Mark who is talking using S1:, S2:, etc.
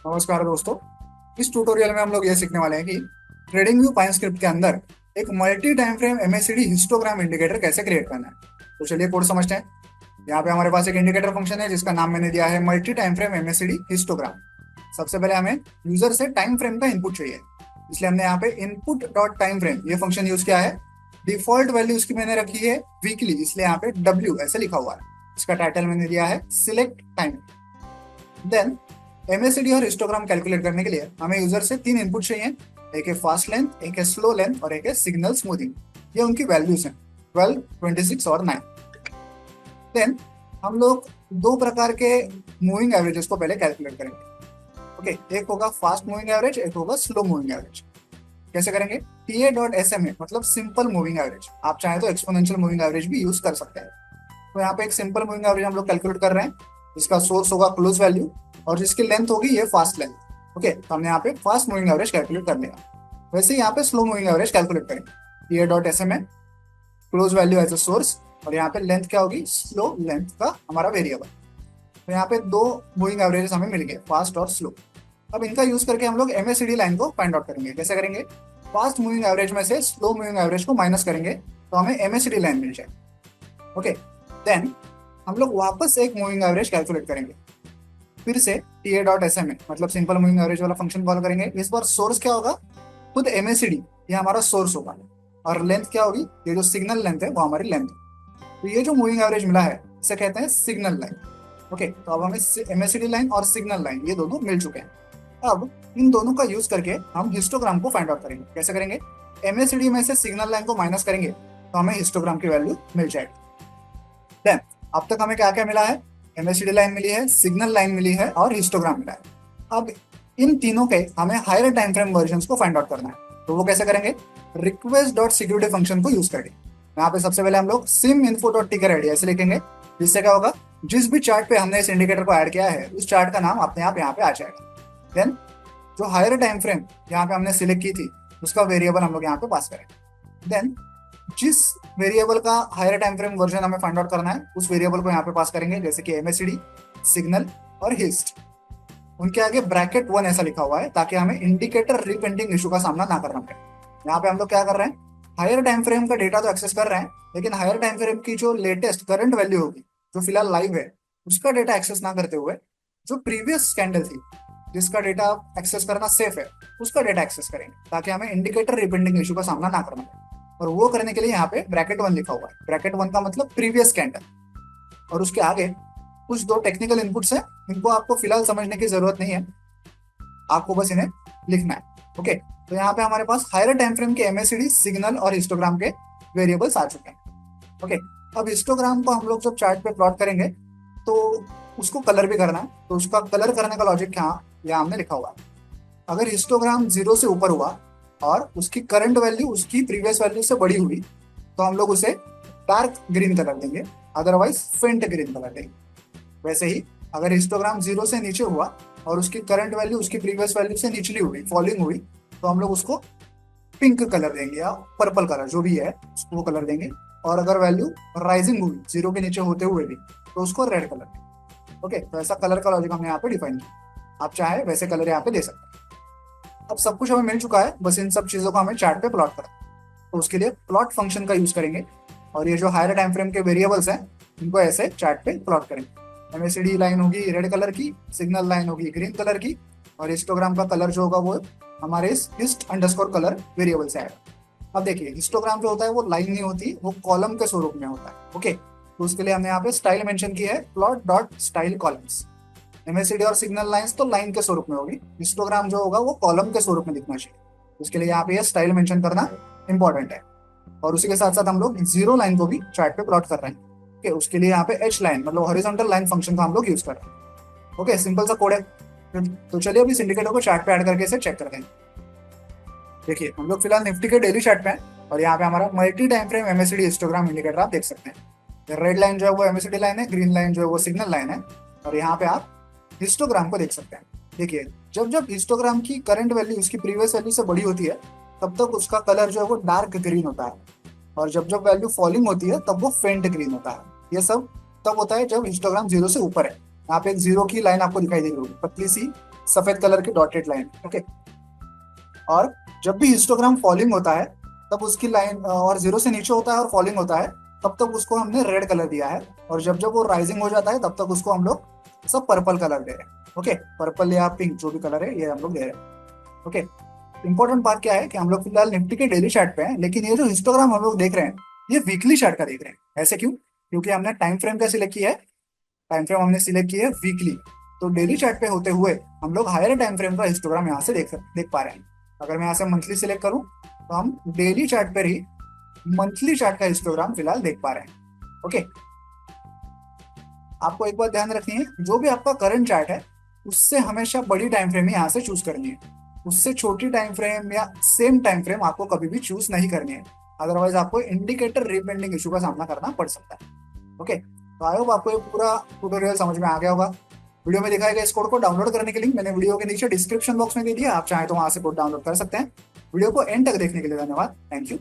S1: नमस्कार दोस्तों। इस ट्यूटोरियल में हम लोग ये सीखने वाले हैं कि ट्रेडिंग व्यू पाइन स्क्रिप्ट के अंदर एक multi time frame MSCD histogram indicator कैसे क्रिएट करना है। तो चलिए कोड समझते हैं। यहाँ पे हमारे पास एक इंडिकेटर फंक्शन है जिसका नाम मैंने दिया है multi time frame MSCD histogram. सबसे पहले हमें यूजर से टाइम फ्रेम का इनपुट चाहिए, इसलिए हमने यहाँ पे इनपुट डॉट टाइम फ्रेम ये फंक्शन यूज किया है। डिफॉल्ट वैल्यू उसकी मैंने रखी है वीकली, इसलिए यहाँ पे डब्ल्यू ऐसे लिखा हुआ है। इसका टाइटल मैंने दिया है सिलेक्ट टाइम। देन एमएससीडी और हिस्टोग्राम कैलकुलेट करने के लिए हमें यूजर से तीन इनपुट चाहिए। एक है फास्ट लेंथ, एक है स्लो लेंथ और एक है सिग्नल स्मूथिंग। ये उनकी वैल्यूज हैं 12, 26 और 9। देन हम लोग दो प्रकार के मूविंग एवरेजेस को पहले कैलकुलेट करेंगे। ओके, एक होगा फास्ट मूविंग एवरेज, एक होगा स्लो मूविंग एवरेज। कैसे करेंगे? TA dot S M A मतलब सिंपल मूविंग एवरेज। आप चाहें तो एक्सपोनेंशियल मूविंग एवरेज भी यूज कर सकते हैं। तो यहाँ पे एक सिंपल मूविंग एवरेज हम लोग कैलकुलेट कर रहे हैं, जिसका सोर्स होगा क्लोज वैल्यू और जिसकी लेंथ होगी ये फास्ट लेंथ। ओके, तो हमने यहाँ पे फास्ट मूविंग एवरेज कैलकुलेट कर लिया। वैसे ही यहाँ पे स्लो मूविंग एवरेज कैलकुलेट करेंगे। ये डॉट एस एम है close value as a source और यहाँ पे लेंथ क्या होगी? स्लो लेंथ का हमारा वेरिएबल। तो यहाँ पे दो मूविंग एवरेजेस हमें मिल गए, फास्ट और स्लो। अब इनका यूज करके हम लोग एमएससीडी लाइन को फाइंड आउट करेंगे। कैसे करेंगे? फास्ट मूविंग एवरेज में से स्लो मूविंग एवरेज को माइनस करेंगे तो हमें एमएससीडी लाइन मिल जाए। ओके, देन हम लोग वापस एक मूविंग एवरेज कैलकुलेट करेंगे। फिर से T A dot S M A मतलब सिंपल मूविंग एवरेज वाला फंक्शन कॉल करेंगे। इस बार सोर्स क्या होगा? खुद एमएससीडी, ये हमारा सोर्स होगा। और लेंथ क्या होगी? ये जो सिग्नल लेंथ है वो हमारी लेंथ। तो ये जो मूविंग एवरेज मिला है इसे कहते हैं सिग्नल लाइन। ओके, तो अब हमें एमएससीडी लाइन और सिग्नल लाइन ये दोनों मिल चुके हैं। अब इन दोनों का यूज करके हम हिस्टोग्राम को फाइंड आउट करेंगे। कैसे करेंगे? एमएससीडी में से सिग्नल लाइन को माइनस करेंगे तो हमें हिस्टोग्राम की वैल्यू मिल जाएगी। देन अब तक हमें क्या क्या मिला है? एमएससीडी लाइन मिली है, सिग्नल लाइन मिली है और हिस्टोग्राम मिला है। अब इन तीनों के हमें हायर टाइम फ्रेम वर्जन को फाइंड आउट करना है। तो वो कैसे करेंगे? रिक्वेस्ट डॉट सिक्योरिटी फंक्शन को यूज करके यहाँ पे सबसे पहले हम लोग सिम इन्फो डॉट टिकर आईडी ऐसे लिखेंगे, जिससे क्या होगा? जिस भी चार्ट पे हमने इस इंडिकेटर को ऐड किया है उस चार्ट का नाम अपने आप यहाँ पे आ जाएगा। देन जो हायर टाइम फ्रेम यहाँ पे हमने सिलेक्ट की थी उसका वेरिएबल हम लोग यहाँ पे पास करेंगे। देन जिस वेरिएबल का हायर टाइम फ्रेम वर्जन हमें फाइंड आउट करना है उस वेरिएबल को यहाँ पे पास करेंगे, जैसे कि एमएससीडी, सिग्नल और हिस्ट। उनके आगे ब्रैकेट 1 ऐसा लिखा हुआ है ताकि हमें इंडिकेटर रीप्रिंटिंग इशू का सामना ना करना पड़े। यहाँ पे हम लोग क्या कर रहे हैं? हायर टाइम फ्रेम का डेटा तो एक्सेस कर रहे हैं, लेकिन हायर टाइम फ्रेम की जो लेटेस्ट करंट वैल्यू होगी जो फिलहाल लाइव है उसका डेटा एक्सेस ना करते हुए जो प्रीवियस कैंडल थी जिसका डेटा एक्सेस करना सेफ है उसका डेटा एक्सेस करेंगे, ताकि हमें इंडिकेटर रिप्रिंटिंग इशू का सामना ना करना पड़े। और वो करने के लिए यहाँ पे ब्रैकेट 1 लिखा हुआ है। ब्रैकेट 1 का मतलब प्रीवियस कैंडल, और उसके आगे कुछ दो टेक्निकल इनपुट्स हैं, इनको आपको फिलहाल समझने की जरूरत नहीं है, आपको बस इन्हें लिखना है। ओके, तो यहाँ पे हमारे पास हायर टाइम फ्रेम के एमएससीडी, सिग्नल और हिस्टोग्राम के वेरिएबल्स आ चुके हैं। ओके, अब हिस्टोग्राम को हम लोग जब चार्ट पे प्लॉट करेंगे तो उसको कलर भी करना है। तो उसका कलर करने का लॉजिक क्या यहाँ हमने लिखा हुआ है। अगर हिस्टोग्राम 0 से ऊपर हुआ और उसकी करंट वैल्यू उसकी प्रीवियस वैल्यू से बड़ी हुई तो हम लोग उसे डार्क ग्रीन कलर देंगे, अदरवाइज फेंट ग्रीन कलर देंगे। वैसे ही अगर हिस्टोग्राम 0 से नीचे हुआ और उसकी करंट वैल्यू उसकी प्रीवियस वैल्यू से निचली हुई, फॉलिंग हुई, तो हम लोग उसको पिंक कलर देंगे या पर्पल कलर जो भी है उसको वो कलर देंगे। और अगर वैल्यू राइजिंग हुई 0 के नीचे होते हुए भी तो उसको रेड कलर देंगे। ओके, तो ऐसा कलर का लॉजिक हमने यहाँ पे डिफाइन किया। आप चाहे वैसे कलर यहाँ पे दे सकते हैं। अब सब कुछ हमें मिल चुका है, बस इन सब चीजों को हमें चार्ट पे प्लॉट करना है। तो उसके लिए प्लॉट फंक्शन का यूज करेंगे और ये जो हायर टाइम फ्रेम के वेरिएबल्स हैं इनको ऐसे चार्ट पे प्लॉट करेंगे। एमएससीडी लाइन होगी रेड कलर की, सिग्नल लाइन होगी ग्रीन कलर की, और हिस्टोग्राम का कलर जो होगा वो हमारे इस हिस्ट अंडरस्कोर कलर वेरिएबल से आएगा। अब देखिए, हिस्टोग्राम जो होता है वो लाइन नहीं होती, वो कॉलम के स्वरूप में होता है। ओके, तो उसके लिए हमने यहाँ पे स्टाइल मेंशन की है, plot dot style columns. MSCD और सिग्नल लाइंस तो लाइन के स्वरूप में होगी, हिस्टोग्राम जो होगा वो कॉलम के स्वरूप में दिखना चाहिए। उसके लिए यहाँ पे स्टाइल मेंशन करना इंपॉर्टेंट है। और उसी के साथ साथ हम लोग जीरो लाइन को भी चार्ट पे प्लॉट कर रहे हैं। ओके, उसके लिए यहाँ पे एच लाइन मतलब हॉरिजॉन्टल लाइन फंक्शन का हम लोग यूज कर रहे हैं। ओके, सिंपल सा कोड है। तो चलिए अभी इस इंडिकेटर को चार्ट पे ऐड करके इसे चेक करते हैं। देखिए, हम लोग फिलहाल निफ्टी के डेली चार्ट पे हैं और यहाँ पे हमारा multi time frame MSCD histogram indicator आप देख सकते हैं। रेड लाइन जो है वो एमएससीडी लाइन है, ग्रीन लाइन जो है वो सिग्नल लाइन है, और यहाँ पे आप हिस्टोग्राम को देख सकते हैं। देखिए, जब जब हिस्टोग्राम की करंट वैल्यू उसकी प्रीवियस वैल्यू से बड़ी होती है तब तक उसका कलर जो है वो डार्क ग्रीन होता है, और जब जब वैल्यू फॉलिंग होती है तब वो फेंट ग्रीन होता है। ये सब तब होता है जब हिस्टोग्राम 0 से ऊपर है। यहाँ पे एक 0 की लाइन आपको दिखाई दे रही होगी, पतली सी सफेद कलर की डॉटेड लाइन। ओके, और जब भी हिस्टोग्राम फॉलिंग होता है तब उसकी लाइन, और जीरो से नीचे होता है और फॉलिंग होता है तब तक उसको हमने रेड कलर दिया है, और जब जब वो राइजिंग हो जाता है तब तक उसको हम लोग सब पर्पल कलर दे रहे हैं। ओके, पर्पल या पिंक जो भी कलर है ये हम लोग दे रहे हैं। ओके, इंपॉर्टेंट बात क्या है कि हम लोग फिलहाल निफ्टी के डेली चार्ट पे हैं, लेकिन ये जो हिस्टोग्राम हम लोग देख रहे हैं ये वीकली चार्ट का देख रहे हैं। ऐसे क्यों? क्योंकि हमने टाइम फ्रेम का सिलेक्ट किया है, टाइम फ्रेम हमने सिलेक्ट किया है वीकली। तो डेली चार्ट पे होते हुए हम लोग हायर टाइम फ्रेम का हिस्टोग्राम यहाँ से देख पा रहे हैं। अगर मैं यहाँ से मंथली सिलेक्ट करूँ तो हम डेली चार्ट पर ही मंथली चार्ट का हिस्टोग्राम फिलहाल देख पा रहे हैं। ओके, आपको एक बात ध्यान रखनी है, जो भी आपका करंट चार्ट है उससे हमेशा बड़ी टाइम फ्रेम ही यहाँ से चूज करनी है। उससे छोटी टाइम फ्रेम या सेम टाइम फ्रेम आपको कभी भी चूज नहीं करनी है, अदरवाइज आपको इंडिकेटर रीपेंडिंग इशू का सामना करना पड़ सकता है। ओके, तो आई होप आपको ये पूरा ट्यूटोरियल समझ में आ गया होगा। वीडियो में दिखाए गए इस कोड को डाउनलोड करने के लिंक मैंने वीडियो के नीचे डिस्क्रिप्शन बॉक्स में दे दिया, आप चाहें तो वहां से कोड डाउनलोड कर सकते हैं। वीडियो को एंड तक देखने के लिए धन्यवाद। Thank you.